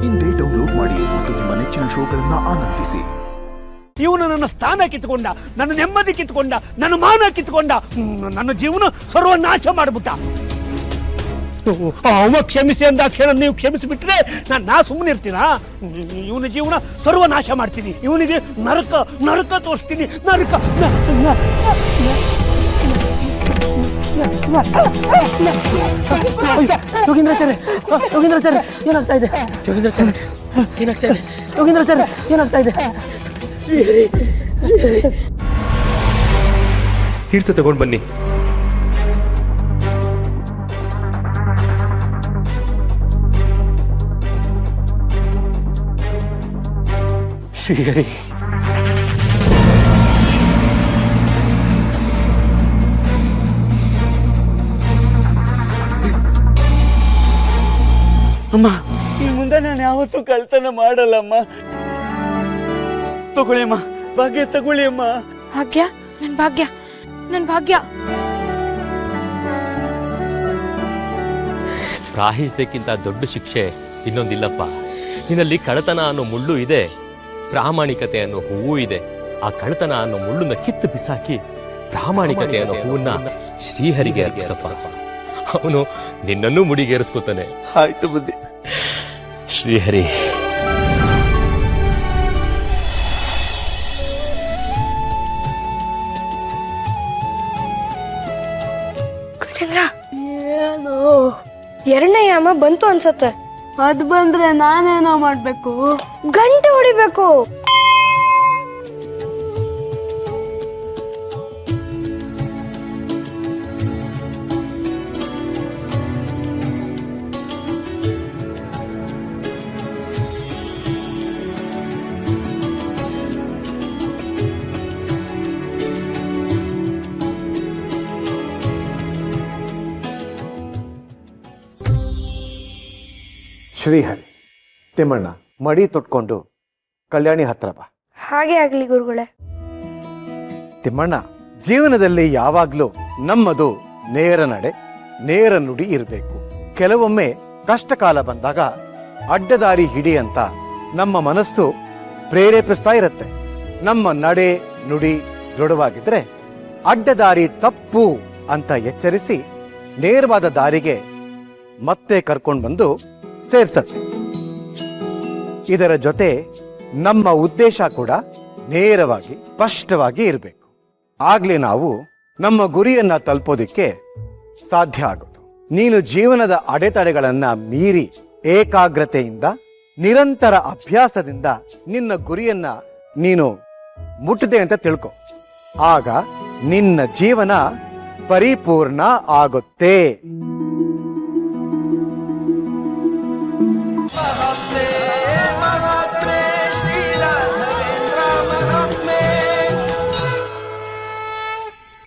ಇಂದೇ ಡೌನ್ಲೋಡ್ ಮಾಡಿ ಮತ್ತು ನಿಮ್ಮ ನೆಚ್ಚಿನ ಶೋಗಳನ್ನ ಆನಂದಿಸಿ. ಇವನು ನನ್ನ ಸ್ಥಾನ ಕಿತ್ಕೊಂಡ, ನನ್ನ ನೆಮ್ಮದಿ ಕಿತ್ಕೊಂಡ, ನನ್ನ ಮಾನ ಕಿತ್ಕೊಂಡ, ನನ್ನ ಜೀವನ ಸರ್ವನಾಶ ಮಾಡಿಬಿಟ್ಟ. ಅವ ಕ್ಷಮಿಸಿ ಅಂದ ಕ್ಷಣ ನೀವು ಕ್ಷಮಿಸಿಬಿಟ್ರೆ ನಾ ಸುಮ್ಮನೆ ಇರ್ತೀನಾ? ಇವನ ಜೀವನ ಸರ್ವನಾಶ ಮಾಡ್ತೀನಿ. ಇವನಿಗೆ ನರಕ ನರಕ ತೋರಿಸ್ತೀನಿ. ನರಕ ಯೋಗೀಂದ್ರಾಚಾರ್ಯ, ಯೋಗೀಂದ್ರಾಚಾರ್ಯ ಏನಾಗ್ತಾ ಇದೆ? ಯೋಗೀಂದ್ರಾಚಾರ್ಯ ಏನಾಗ್ತಾ ಇದೆ? ಯೋಗೀಂದ್ರಾಚಾರ್ಯ ಏನಾಗ್ತಾ ಇದೆ? ತೀರ್ಥ ತಗೊಂಡು ಬನ್ನಿ. ಶ್ರೀಹರಿ, ಅಮ್ಮ, ಈ ಮುಂದೆ ನಾನು ಯಾವತ್ತೂ ಕಳ್ತನ ಮಾಡಲ್ಲಮ್ಮ. ತಗೊಳ್ಳಿ ಅಮ್ಮ, ಭಾಗ್ಯ ತಗೊಳ್ಳಿ ಅಮ್ಮ. ಭಾಗ್ಯ, ನನ್ ಭಾಗ್ಯ, ನನ್ ಭಾಗ್ಯ. ಪ್ರಾಯಶ್ಚಿತ್ತಕ್ಕಿಂತ ದೊಡ್ಡ ಶಿಕ್ಷೆ ಇನ್ನೊಂದಿಲ್ಲಪ್ಪ. ನಿನ್ನಲ್ಲಿ ಕಳ್ಳತನ ಅನ್ನೋ ಮುಳ್ಳು ಇದೆ, ಪ್ರಾಮಾಣಿಕತೆ ಅನ್ನೋ ಹೂವು ಇದೆ. ಆ ಕಳ್ಳತನ ಅನ್ನೋ ಮುಳ್ಳನ್ನ ಕಿತ್ತು ಬಿಸಾಕಿ ಪ್ರಾಮಾಣಿಕತೆ ಅನ್ನೋ ಹೂವನ್ನ ಶ್ರೀಹರಿಗೆ ಅರ್ಪಿಸಪ್ಪ. ಅವನು ನಿನ್ನನ್ನು ಮುಡಿಗೇರಿಸ್ಕೊತಾನೆ. ಆಯ್ತು ಬುದ್ಧಿ. ಶ್ರೀಹರಿ, ಗಜೇಂದ್ರ, ಏನು ಎರಡನೇ ಯಾಮ ಬಂತು ಅನ್ಸತ್ತೆ. ಅದ್ ಬಂದ್ರೆ ನಾನೇನೋ ಮಾಡ್ಬೇಕು? ಗಂಟೆ ಹೊಡಿಬೇಕು. ಶ್ರೀಹರಿ, ತಿಮ್ಮಣ್ಣ ಮಡಿ ತೊಟ್ಕೊಂಡು ಕಲ್ಯಾಣಿ ಹತ್ರ ಬಾ. ಹಾಗೆ ಆಗ್ಲಿ ಗುರುಗಳೇ. ತಿಮ್ಮಣ್ಣ, ಜೀವನದಲ್ಲಿ ಯಾವಾಗ್ಲೂ ನಮ್ಮದು ನೇರ ನಡೆ, ನೇರ ನುಡಿ ಇರಬೇಕು. ಕೆಲವೊಮ್ಮೆ ಕಷ್ಟ ಕಾಲ ಬಂದಾಗ ಅಡ್ಡದಾರಿ ಹಿಡಿ ಅಂತ ನಮ್ಮ ಮನಸ್ಸು ಪ್ರೇರೇಪಿಸ್ತಾ ಇರುತ್ತೆ. ನಮ್ಮ ನಡೆ ನುಡಿ ದೃಢವಾಗಿದ್ರೆ ಅಡ್ಡದಾರಿ ತಪ್ಪು ಅಂತ ಎಚ್ಚರಿಸಿ ನೇರವಾದ ದಾರಿಗೆ ಮತ್ತೆ ಕರ್ಕೊಂಡು ಬಂದು ಸೇರ್ಸತ್ತೆ. ಇದರ ಜೊತೆ ನಮ್ಮ ಉದ್ದೇಶ ಕೂಡ ನೇರವಾಗಿ ಸ್ಪಷ್ಟವಾಗಿ ಇರಬೇಕು. ಆಗ್ಲೇ ನಾವು ನಮ್ಮ ಗುರಿಯನ್ನ ತಲುಪೋದಿಕ್ಕೆ ಸಾಧ್ಯ ಆಗೋದು. ನೀನು ಜೀವನದ ಅಡೆತಡೆಗಳನ್ನ ಮೀರಿ ಏಕಾಗ್ರತೆಯಿಂದ ನಿರಂತರ ಅಭ್ಯಾಸದಿಂದ ನಿನ್ನ ಗುರಿಯನ್ನ ನೀನು ಮುಟ್ಟದೆ ಅಂತ ತಿಳ್ಕೊ. ಆಗ ನಿನ್ನ ಜೀವನ ಪರಿಪೂರ್ಣ ಆಗುತ್ತೆ.